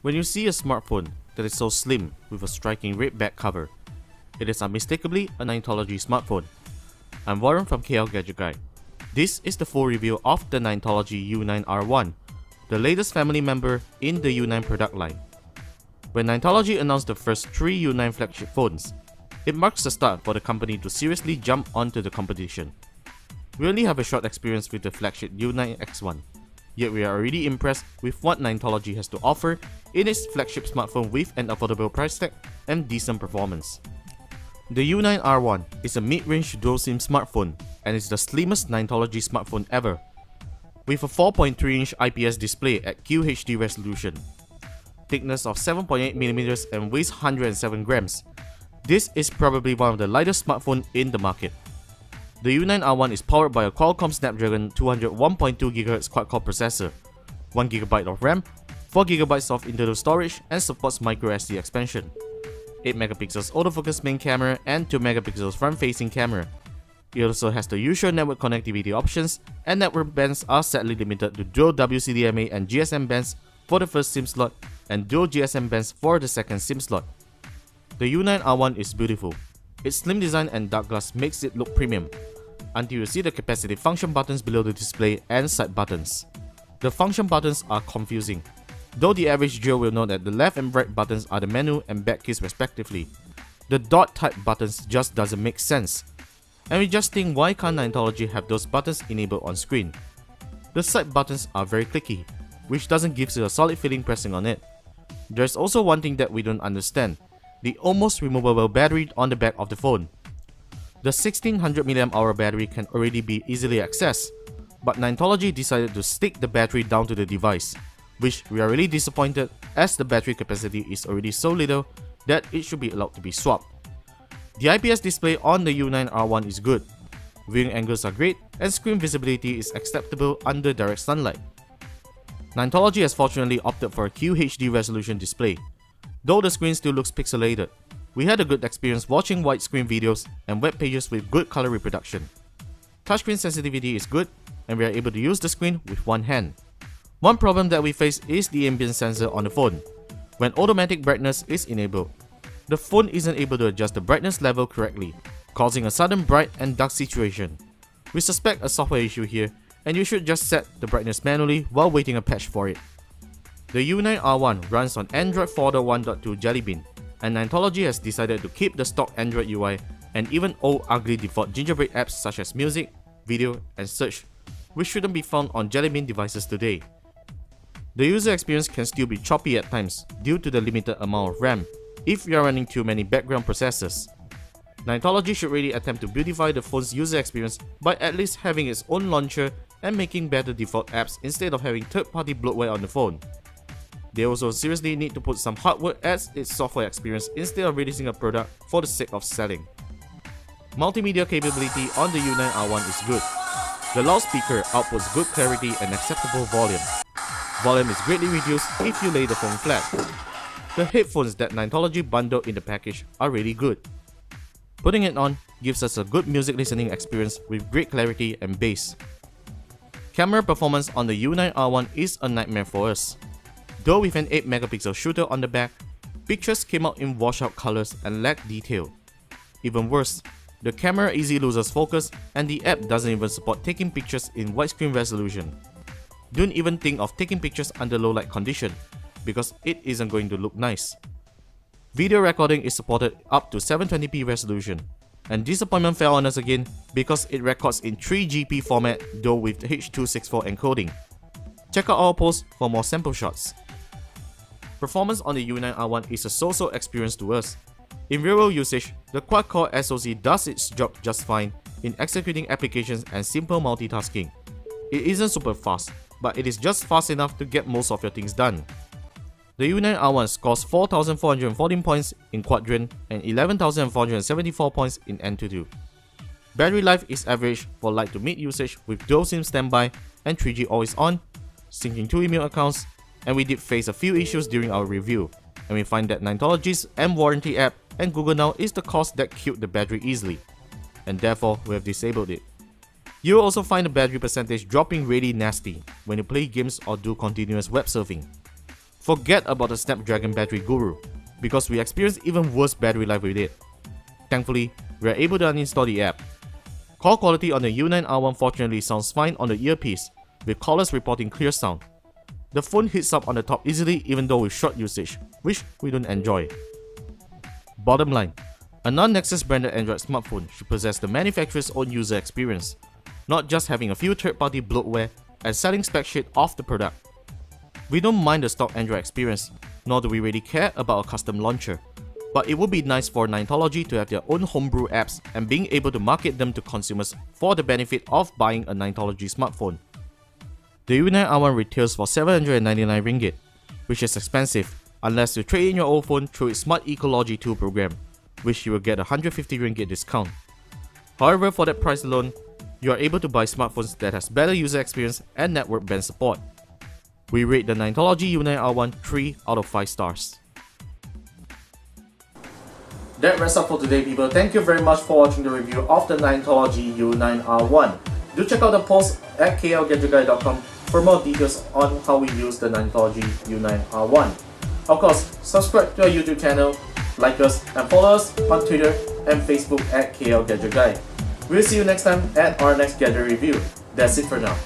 When you see a smartphone that is so slim with a striking red back cover, it is unmistakably a Ninetology smartphone. I'm Warren from KL Gadget Guide. This is the full review of the Ninetology U9R1, the latest family member in the U9 product line. When Ninetology announced the first 3 U9 flagship phones, it marks the start for the company to seriously jump onto the competition. We only have a short experience with the flagship U9X1, yet we are already impressed with what Ninetology has to offer in its flagship smartphone with an affordable price tag and decent performance. The U9R1 is a mid-range dual-SIM smartphone and is the slimmest Ninetology smartphone ever, with a 4.3-inch IPS display at QHD resolution, thickness of 7.8mm and weighs 107 grams. This is probably one of the lightest smartphones in the market. The U9R1 is powered by a Qualcomm Snapdragon 200 1.2GHz quad-core processor, 1GB of RAM, 4GB of internal storage, and supports microSD expansion, 8MP autofocus main camera and 2MP front-facing camera. It also has the usual network connectivity options, and network bands are sadly limited to dual WCDMA and GSM bands for the first SIM slot and dual GSM bands for the second SIM slot. The U9R1 is beautiful. Its slim design and dark glass makes it look premium, until you see the capacitive function buttons below the display and side buttons. The function buttons are confusing, though the average Joe will know that the left and right buttons are the menu and back keys respectively. The dot type buttons just doesn't make sense, and we just think, why can't Ninetology have those buttons enabled on screen? The side buttons are very clicky, which doesn't give you a solid feeling pressing on it. There's also one thing that we don't understand: the almost removable battery on the back of the phone. The 1600mAh battery can already be easily accessed, but Ninetology decided to stick the battery down to the device, which we are really disappointed, as the battery capacity is already so little that it should be allowed to be swapped. The IPS display on the U9R1 is good, viewing angles are great, and screen visibility is acceptable under direct sunlight. Ninetology has fortunately opted for a QHD resolution display, though the screen still looks pixelated. We had a good experience watching widescreen videos and web pages with good color reproduction. Touchscreen sensitivity is good, and we are able to use the screen with one hand. One problem that we face is the ambient sensor on the phone. When automatic brightness is enabled, the phone isn't able to adjust the brightness level correctly, causing a sudden bright and dark situation. We suspect a software issue here, and you should just set the brightness manually while waiting a patch for it. The U9R1 runs on Android 4.1.2 Jelly Bean, and Ninetology has decided to keep the stock Android UI and even old ugly default gingerbread apps such as music, video, and search, which shouldn't be found on Jelly Bean devices today. The user experience can still be choppy at times due to the limited amount of RAM if you are running too many background processes. Ninetology should really attempt to beautify the phone's user experience by at least having its own launcher and making better default apps instead of having third-party bloatware on the phone. They also seriously need to put some hard work at its software experience instead of releasing a product for the sake of selling. Multimedia capability on the U9R1 is good. The loudspeaker outputs good clarity and acceptable volume. Volume is greatly reduced if you lay the phone flat. The headphones that Ninetology bundled in the package are really good. Putting it on gives us a good music listening experience with great clarity and bass. Camera performance on the U9R1 is a nightmare for us. Though with an 8MP shooter on the back, pictures came out in washed-out colors and lack detail. Even worse, the camera easily loses focus, and the app doesn't even support taking pictures in widescreen resolution. Don't even think of taking pictures under low light condition, because it isn't going to look nice. Video recording is supported up to 720p resolution, and disappointment fell on us again because it records in 3GP format, though with H.264 encoding. Check out our post for more sample shots. Performance on the U9R1 is a so-so experience to us. In real-world usage, the quad-core SoC does its job just fine in executing applications and simple multitasking. It isn't super fast, but it is just fast enough to get most of your things done. The U9R1 scores 4,414 points in Quadrant and 11,474 points in Antutu. Battery life is average for light to mid usage with dual SIM standby and 3G always on, syncing 2 email accounts, and we did face a few issues during our review, and we find that Ninetology's M Warranty app and Google Now is the cause that killed the battery easily, and therefore we have disabled it. You'll also find the battery percentage dropping really nasty when you play games or do continuous web surfing. Forget about the Snapdragon battery guru, because we experienced even worse battery life with it. Thankfully, we are able to uninstall the app. Call quality on the U9R1 fortunately sounds fine on the earpiece, with callers reporting clear sound. The phone heats up on the top easily even though with short usage, which we don't enjoy. Bottom line, a non-Nexus branded Android smartphone should possess the manufacturer's own user experience, not just having a few third-party bloatware and selling spec shit off the product. We don't mind the stock Android experience, nor do we really care about a custom launcher, but it would be nice for Ninetology to have their own homebrew apps and being able to market them to consumers for the benefit of buying a Ninetology smartphone. The U9R1 retails for 799 ringgit, which is expensive unless you trade in your old phone through its Smart Ecology 2 program, which you will get a 150 ringgit discount. However, for that price alone, you are able to buy smartphones that has better user experience and network band support. We rate the Ninetology U9R1 3 out of 5 stars. That wraps up for today, people. Thank you very much for watching the review of the Ninetology U9R1. Do check out the post at klgadgetguy.com for more details on how we use the Ninetology U9R1. Of course, subscribe to our YouTube channel, like us, and follow us on Twitter and Facebook at klgadgetguy. We'll see you next time at our next Gadget review. That's it for now.